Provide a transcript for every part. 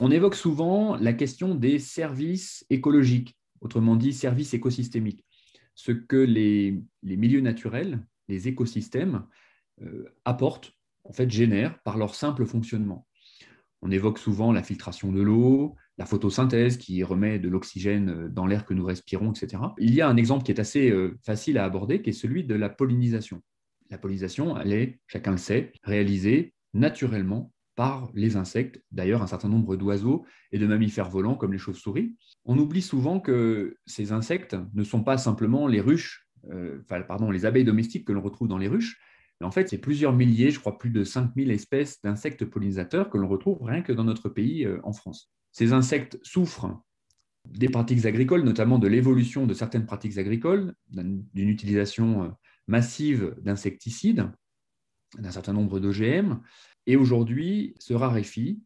On évoque souvent la question des services écologiques, autrement dit services écosystémiques, ce que les milieux naturels, les écosystèmes, apportent, en fait, génèrent par leur simple fonctionnement. On évoque souvent la filtration de l'eau, la photosynthèse qui remet de l'oxygène dans l'air que nous respirons, etc. Il y a un exemple qui est assez facile à aborder, qui est celui de la pollinisation. La pollinisation, elle est, chacun le sait, réalisée naturellement par les insectes, d'ailleurs un certain nombre d'oiseaux et de mammifères volants comme les chauves-souris. On oublie souvent que ces insectes ne sont pas simplement les ruches, les abeilles domestiques que l'on retrouve dans les ruches, mais en fait, c'est plusieurs milliers, je crois plus de 5000 espèces d'insectes pollinisateurs que l'on retrouve rien que dans notre pays, en France. Ces insectes souffrent des pratiques agricoles, notamment de l'évolution de certaines pratiques agricoles, d'une utilisation massive d'insecticides, d'un certain nombre d'OGM, et aujourd'hui se raréfient.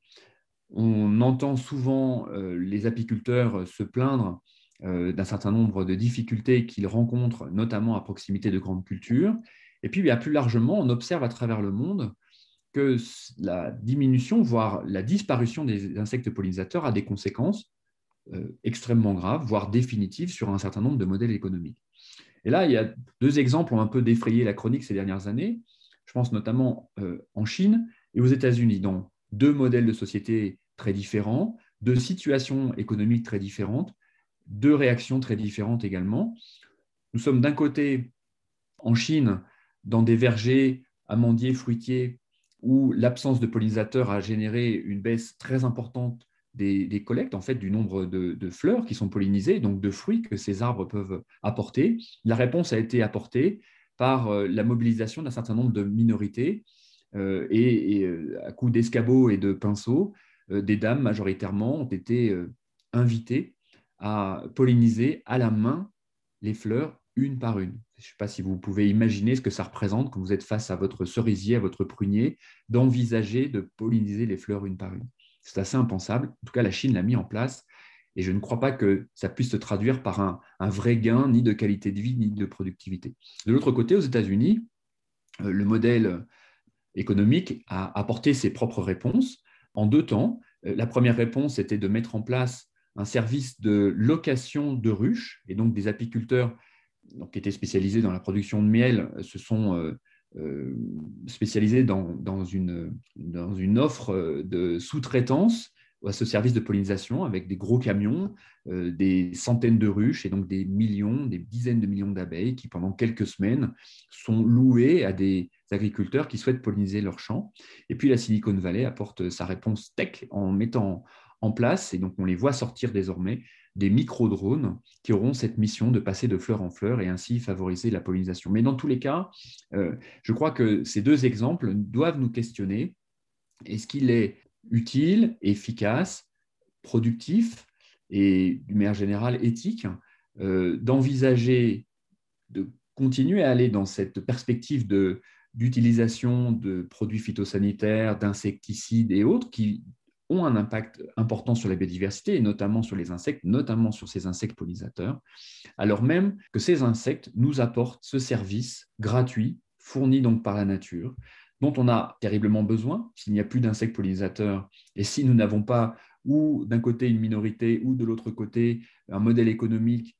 On entend souvent les apiculteurs se plaindre d'un certain nombre de difficultés qu'ils rencontrent, notamment à proximité de grandes cultures. Et puis, plus largement, on observe à travers le monde que la diminution, voire la disparition des insectes pollinisateurs a des conséquences extrêmement graves, voire définitives, sur un certain nombre de modèles économiques. Et là, il y a deux exemples qui ont un peu défrayé la chronique ces dernières années. Je pense notamment en Chine et aux États-Unis, dans deux modèles de société très différents, deux situations économiques très différentes, deux réactions très différentes également. Nous sommes d'un côté en Chine dans des vergers amandiers, fruitiers, où l'absence de pollinisateurs a généré une baisse très importante des collectes, en fait, du nombre de fleurs qui sont pollinisées, donc de fruits que ces arbres peuvent apporter. La réponse a été apportée par la mobilisation d'un certain nombre de minorités à coups d'escabeaux et de pinceaux, des dames majoritairement ont été invitées à polliniser à la main les fleurs une par une. Je ne sais pas si vous pouvez imaginer ce que ça représente quand vous êtes face à votre cerisier, à votre prunier, d'envisager de polliniser les fleurs une par une. C'est assez impensable. En tout cas, la Chine l'a mis en place et je ne crois pas que ça puisse se traduire par un vrai gain ni de qualité de vie ni de productivité. De l'autre côté, aux États-Unis, le modèle économique a apporté ses propres réponses en deux temps. La première réponse était de mettre en place un service de location de ruches, et donc des apiculteurs qui étaient spécialisés dans la production de miel se sont spécialisés dans une offre de sous-traitance à ce service de pollinisation avec des gros camions, des centaines de ruches et donc des millions, des dizaines de millions d'abeilles qui, pendant quelques semaines, sont louées à des agriculteurs qui souhaitent polliniser leurs champs. Et puis la Silicon Valley apporte sa réponse tech en mettant en place, et donc on les voit sortir désormais, des micro-drones qui auront cette mission de passer de fleur en fleur et ainsi favoriser la pollinisation. Mais dans tous les cas, je crois que ces deux exemples doivent nous questionner. Est-ce qu'il est utile, efficace, productif et, d'une manière générale, éthique d'envisager de continuer à aller dans cette perspective d'utilisation de produits phytosanitaires, d'insecticides et autres qui ont un impact important sur la biodiversité et notamment sur les insectes, notamment sur ces insectes pollinisateurs, alors même que ces insectes nous apportent ce service gratuit, fourni donc par la nature, dont on a terriblement besoin s'il n'y a plus d'insectes pollinisateurs et si nous n'avons pas ou d'un côté une minorité ou de l'autre côté un modèle économique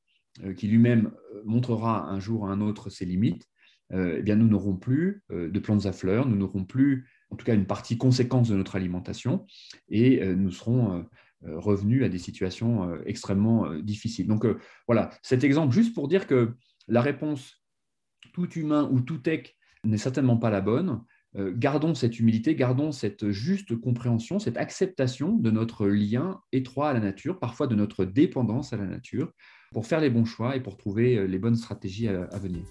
qui lui-même montrera un jour à un autre ses limites, eh bien nous n'aurons plus de plantes à fleurs, nous n'aurons plus en tout cas une partie conséquente de notre alimentation et nous serons revenus à des situations extrêmement difficiles. Donc voilà, cet exemple juste pour dire que la réponse tout humain ou tout tech n'est certainement pas la bonne. Gardons cette humilité, gardons cette juste compréhension, cette acceptation de notre lien étroit à la nature, parfois de notre dépendance à la nature, pour faire les bons choix et pour trouver les bonnes stratégies à venir.